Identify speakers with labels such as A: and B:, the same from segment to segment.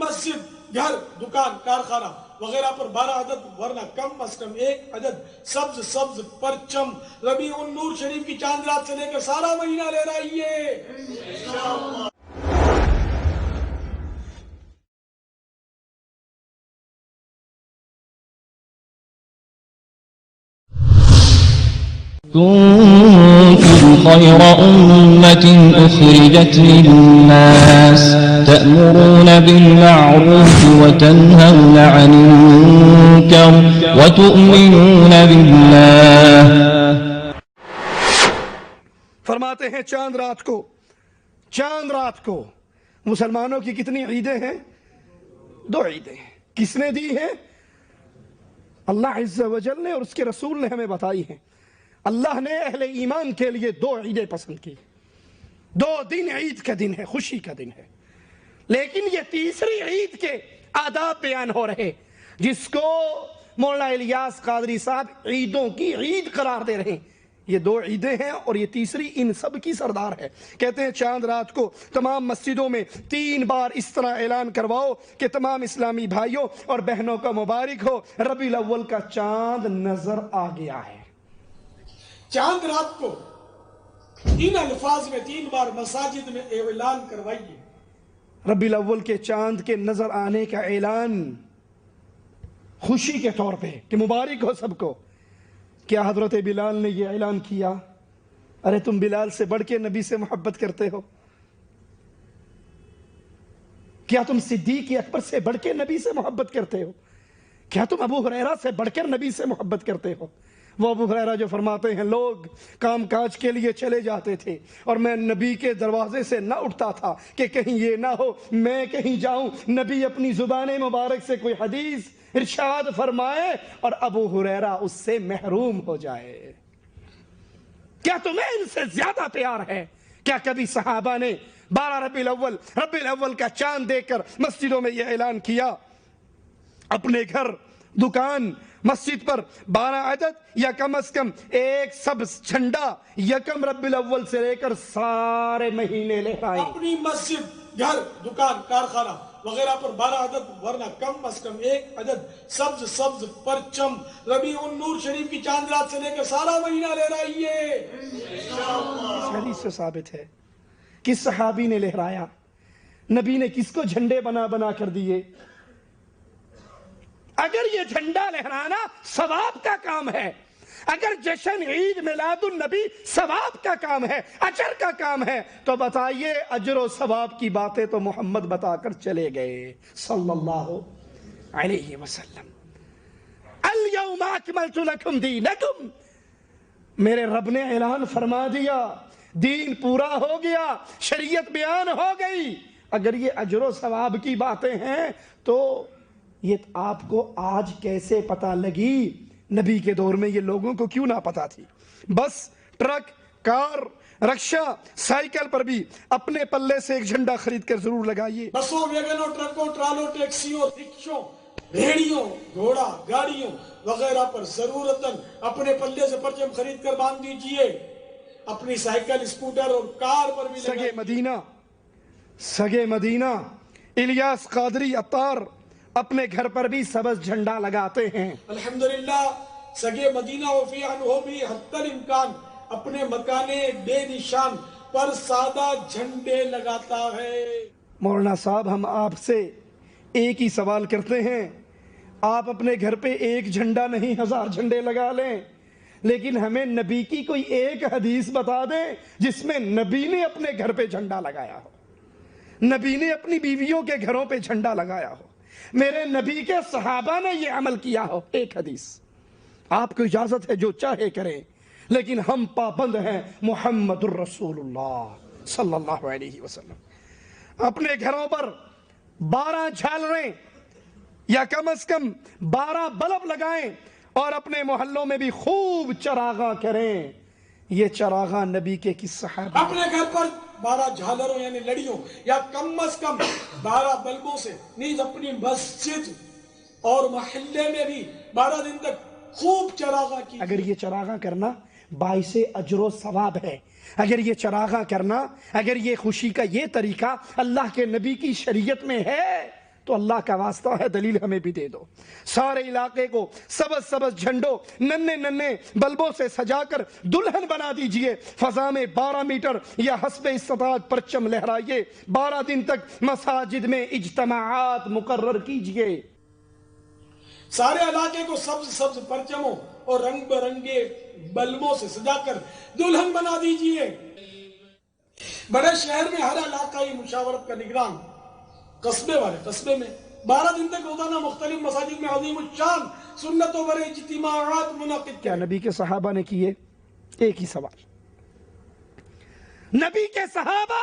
A: مسجد، گھر، دکان، کارخانہ وغیرہ پر 12 عدد ورنہ کم از کم 1 عدد سبز پرچم ربیع النور شریف کی چاند رات سے لے کر سارا مہینہ لے رہی ہے۔
B: كنتم خير أمة أخرجت للناس تأمرون بالمعروف وتنهون عن المنكر وتؤمنون بالله۔
C: فرماتے ہیں چاند رات کو مسلمانوں کی کتنی عیدیں ہیں؟ 2 عیدیں ہیں۔ کس نے دی ہیں؟ اللہ عز و جل نے اور اس کے رسول نے ہمیں بتائی ہیں۔ اللہ نے اہل ایمان کے لیے 2 عیدیں پسند کی۔ 2 دن عید کا دن ہے، خوشی کا دن ہے، لیکن یہ تیسری عید کے آداب بیان ہو رہے جس کو مولانا الیاس قادری صاحب عیدوں کی عید قرار دے رہے ہیں۔ یہ 2 عیدیں ہیں اور یہ تیسری ان سب کی سردار ہے۔ کہتے ہیں چاند رات کو تمام مسجدوں میں 3 بار اس طرح اعلان کرواؤ کہ تمام اسلامی بھائیوں اور بہنوں کا مبارک ہو، ربیع الاول کا چاند نظر آ گیا ہے۔
A: چاند رات کو ان الفاظ میں 3 بار مساجد میں اعلان کروائیے۔
C: ربیع الاول کے چاند کے نظر آنے کا اعلان خوشی کے طور پہ کہ مبارک ہو سب کو۔ کیا حضرت بلال نے یہ اعلان کیا؟ ارے تم بلال سے بڑھ کے نبی سے محبت کرتے ہو؟ کیا تم صدیق اکبر سے بڑھ کے نبی سے محبت کرتے ہو؟ کیا تم ابو ہریرہ سے بڑھ کر نبی سے محبت کرتے ہو؟ وہ ابو ہریرہ جو فرماتے ہیں لوگ کام کاج کے لیے چلے جاتے تھے اور میں نبی کے دروازے سے نہ اٹھتا تھا کہ کہیں یہ نہ ہو میں کہیں جاؤں نبی اپنی زبان مبارک سے کوئی حدیث ارشاد فرمائے اور ابو ہریرہ اس سے محروم ہو جائے۔ کیا تمہیں ان سے زیادہ پیار ہے؟ کیا کبھی صحابہ نے 12 ربیع الاول کا چاند دیکھ کر مسجدوں میں یہ اعلان کیا؟ اپنے گھر، دکان، مسجد پر 12 عدد یا کم از کم 1 سبز جھنڈا یکم ربیع الاول سے لے کر سارے مہینے لہرائیں۔
A: اپنی مسجد، گھر، دکان، کارخانہ وغیرہ پر 12 عدد ورنہ کم از کم 1 عدد سبز پرچم ربیع النور شریف کی چاند رات سے لے کر سارا مہینہ لے رہی ہے۔
C: حدیث سے ثابت ہے۔ کس صحابی نے لہرایا؟ نبی نے کس کو جھنڈے بنا بنا کر دیے؟ اگر یہ جھنڈا لہرانا ثواب کا کام ہے، اگر جشن عید میلاد النبی ثواب کا کام ہے، اجر کا کام ہے، تو بتائیے اجر و ثواب کی باتیں تو محمد بتا کر چلے گئے صلی اللہ علیہ وسلم۔ الیوم اکملت لکم دینکم، میرے رب نے اعلان فرما دیا دین پورا ہو گیا، شریعت بیان ہو گئی۔ اگر یہ اجر و ثواب کی باتیں ہیں تو یہ آپ کو آج کیسے پتہ لگی؟ نبی کے دور میں یہ لوگوں کو کیوں نہ پتہ تھی؟ بس، ٹرک، کار، رکشہ، سائیکل پر بھی اپنے پلے سے ایک جھنڈا خرید کر ضرور لگائیے۔
A: بسوں، ویگنوں، ٹرکوں، ٹرالوں، ٹیکسیوں، رکشوں، بھیڑیوں، گھوڑا گاڑیوں وغیرہ پر ضرورتاً اپنے پلے سے پرچم خرید کر باندھ دیجئے۔ اپنی سائیکل، اسکوٹر اور کار پر بھی
C: سگے مدینہ الیاس قادری عطار اپنے گھر پر بھی سبز جھنڈا لگاتے ہیں۔
A: الحمدللہ سگے مدینہ وفی عنہ بھی حتی الامکان اپنے مکانے بے نشان پر سادہ جھنڈے لگاتا ہے۔
C: مولانا صاحب ہم آپ سے ایک ہی سوال کرتے ہیں، آپ اپنے گھر پہ ایک جھنڈا نہیں 1000 جھنڈے لگا لیں، لیکن ہمیں نبی کی کوئی ایک حدیث بتا دیں جس میں نبی نے اپنے گھر پہ جھنڈا لگایا ہو، نبی نے اپنی بیویوں کے گھروں پہ جھنڈا لگایا ہو، میرے نبی کے صحابہ نے یہ عمل کیا ہو۔ ایک حدیث آپ کو اجازت ہے جو چاہے کریں، لیکن ہم پابند ہیں محمد الرسول اللہ صلی اللہ علیہ وسلم۔ اپنے گھروں پر 12 جھالریں یا کم از کم 12 بلب لگائیں اور اپنے محلوں میں بھی خوب چراغاں کریں۔ یہ چراغاں نبی کے کس صحابہ؟
A: اپنے گھر پر 12 جھالروں یعنی لڑیوں یا کم از کم 12 بلبوں سے نیز اپنی مسجد اور محلے میں بھی 12 دن تک خوب چراغاں کی۔
C: اگر یہ چراغاں کرنا باعث اجر و ثواب ہے، اگر یہ چراغاں کرنا، اگر یہ خوشی کا یہ طریقہ اللہ کے نبی کی شریعت میں ہے، تو اللہ کا واسطہ ہے دلیل ہمیں بھی دے دو. سارے علاقے کو سبز سبز جھنڈوں ننے ننے بلبوں سے سجا کر دلہن بنا دیجئے. فضا میں 12 میٹر یا حسب استطاعت پرچم لہرائیے. 12 دن تک مساجد میں اجتماعات مقرر کیجئے.
A: سارے علاقے کو سبز سبز پرچموں اور رنگ برنگے بلبوں سے سجا کر دلہن بنا دیجئے. بڑے شہر میں ہر علاقائی مشاورت کا نگران قصبے والے قصبے میں 12 دن تک روزانہ مختلف مساجد میں عظیم الشان سنتوں پر اجتماعات منعقد.
C: کیا نبی کے صحابہ نے کیے؟ ایک ہی سوال. نبی کے صحابہ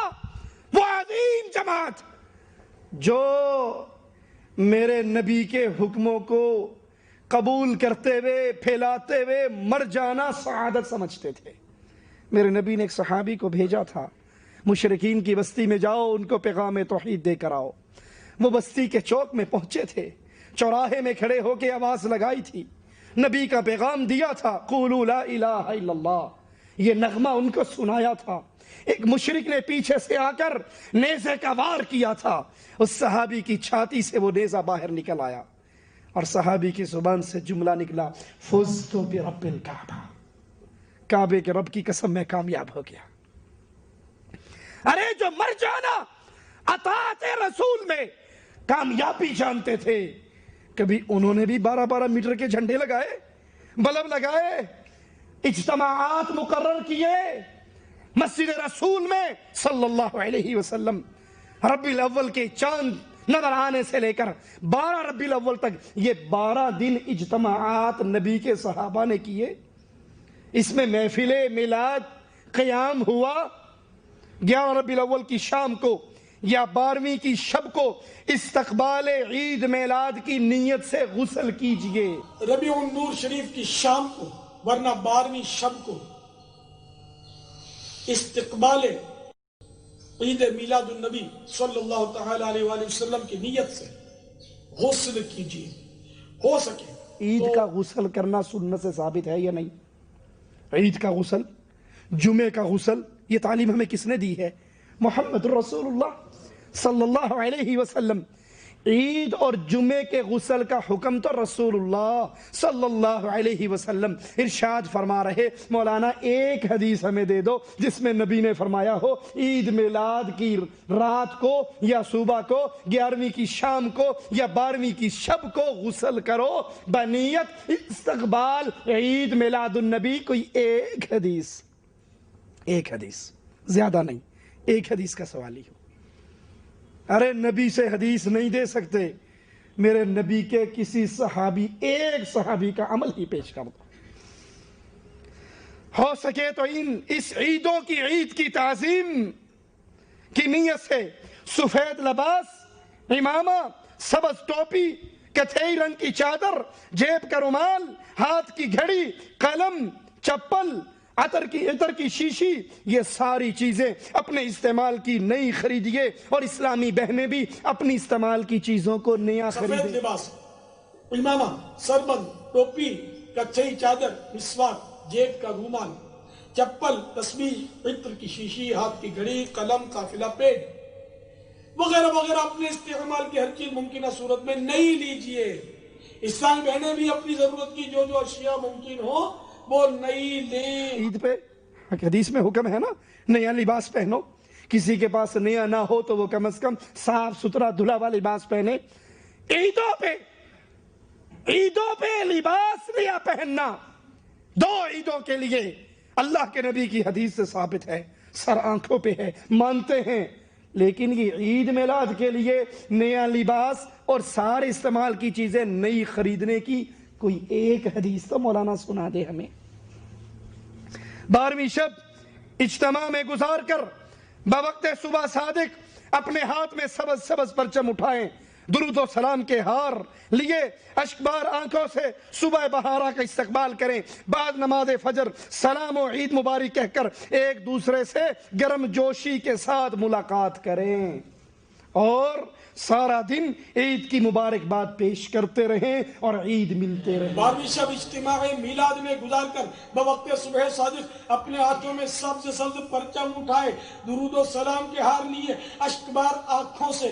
C: وہ عظیم جماعت جو میرے نبی کے حکموں کو قبول کرتے ہوئے پھیلاتے ہوئے مر جانا سعادت سمجھتے تھے. میرے نبی نے ایک صحابی کو بھیجا تھا، مشرکین کی بستی میں جاؤ، ان کو پیغام توحید دے کر آؤ. وہ بستی کے چوک میں پہنچے تھے، چوراہے میں کھڑے ہو کے آواز لگائی تھی، نبی کا پیغام دیا تھا، قولوا لا الہ الا اللہ. یہ نغمہ ان کو سنایا تھا. ایک مشرک نے پیچھے سے آ کر نیزے کا وار کیا تھا. اس صحابی کی چھاتی سے وہ نیزہ باہر نکل آیا اور صحابی کی زبان سے جملہ نکلا، فزت برب الکعبہ، کعبے کے رب کی قسم میں کامیاب ہو گیا. ارے جو مر جانا اطاعت رسول میں کامیابی جانتے تھے، کبھی انہوں نے بھی 12 میٹر کے جھنڈے لگائے، بلب لگائے، اجتماعات مقرر کیے مسجد رسول میں صلی اللہ علیہ وسلم. ربیع الاول کے چاند نظر آنے سے لے کر 12 ربیع الاول تک یہ 12 دن اجتماعات نبی کے صحابہ نے کیے. اس میں محفل میلاد قیام ہوا. 11 ربیع الاول کی شام کو یا 12ویں کی شب کو استقبال عید میلاد کی نیت سے غسل کیجئے.
A: ربیع النور شریف کی شام کو ورنہ 12ویں شب کو استقبال عید میلاد النبی صلی اللہ تعالی علیہ وآلہ وسلم کی نیت سے غسل کیجئے. ہو سکے
C: عید کا غسل کرنا سنت سے ثابت ہے یا نہیں؟ عید کا غسل، جمعے کا غسل، یہ تعلیم ہمیں کس نے دی ہے؟ محمد رسول اللہ صلی اللہ علیہ وسلم. عید اور جمعے کے غسل کا حکم تو رسول اللہ صلی اللہ علیہ وسلم ارشاد فرما رہے. مولانا ایک حدیث ہمیں دے دو جس میں نبی نے فرمایا ہو عید میلاد کی رات کو یا صبح کو، 11ویں کی شام کو یا 12ویں کی شب کو غسل کرو بنیت استقبال عید میلاد النبی. کوئی ایک حدیث زیادہ نہیں، ایک حدیث کا سوال ہی ہو. ارے نبی سے حدیث نہیں دے سکتے، میرے نبی کے کسی صحابی، ایک صحابی کا عمل ہی پیش کر دو. ہو سکے تو اس عیدوں کی عید کی تعظیم کی نیت سے سفید لباس، امامہ، سبز ٹوپی، کتھئی رنگ کی چادر، جیب کا رومال، ہاتھ کی گھڑی، قلم، چپل، عطر کی شیشی، یہ ساری چیزیں اپنے استعمال کی نئی خریدیے اور اسلامی بہنیں بھی اپنی استعمال کی چیزوں کو نیا خریدیں.
A: سفید لباس، امامہ، سربند، ٹوپی، کچھئی چادر، مسواک، جیب کا رومال، چپل، تسبیح، عطر کی شیشی، ہاتھ کی گھڑی، قلم، قافلہ پیڈ وغیرہ وغیرہ اپنے استعمال کی ہر چیز ممکنہ صورت میں نئی لیجئے. اسلامی بہنیں بھی اپنی ضرورت کی جو اشیاء ممکن ہو وہ نئی لیں.
C: عید پہ حدیث میں حکم ہے نا نیا لباس پہنو. کسی کے پاس نیا نہ ہو تو وہ کم از کم صاف ستھرا دھلا ہوا لباس پہنے. عیدوں پہ لباس نیا پہننا 2 عیدوں کے لیے اللہ کے نبی کی حدیث سے ثابت ہے، سر آنکھوں پہ ہے، مانتے ہیں. لیکن یہ عید میلاد کے لیے نیا لباس اور سارے استعمال کی چیزیں نئی خریدنے کی کوئی ایک حدیث تو مولانا سنا دے ہمیں. 12ویں شب اجتماع میں گزار کر بوقت صبح صادق اپنے ہاتھ میں سبز سبز پرچم اٹھائیں، درود و سلام کے ہار لیے اشکبار آنکھوں سے صبح بہارا کا استقبال کریں. بعد نماز فجر سلام و عید مبارک کہہ کر ایک دوسرے سے گرم جوشی کے ساتھ ملاقات کریں اور سارا دن عید کی مبارکباد پیش کرتے رہیں اور عید ملتے رہیں.
A: 12ویں شب اجتماع میلاد میں گزار کر بوقت صبح صادق اپنے ہاتھوں میں سبز سبز پرچم اٹھائے، درود و سلام کے ہار لیے اشکبار آنکھوں سے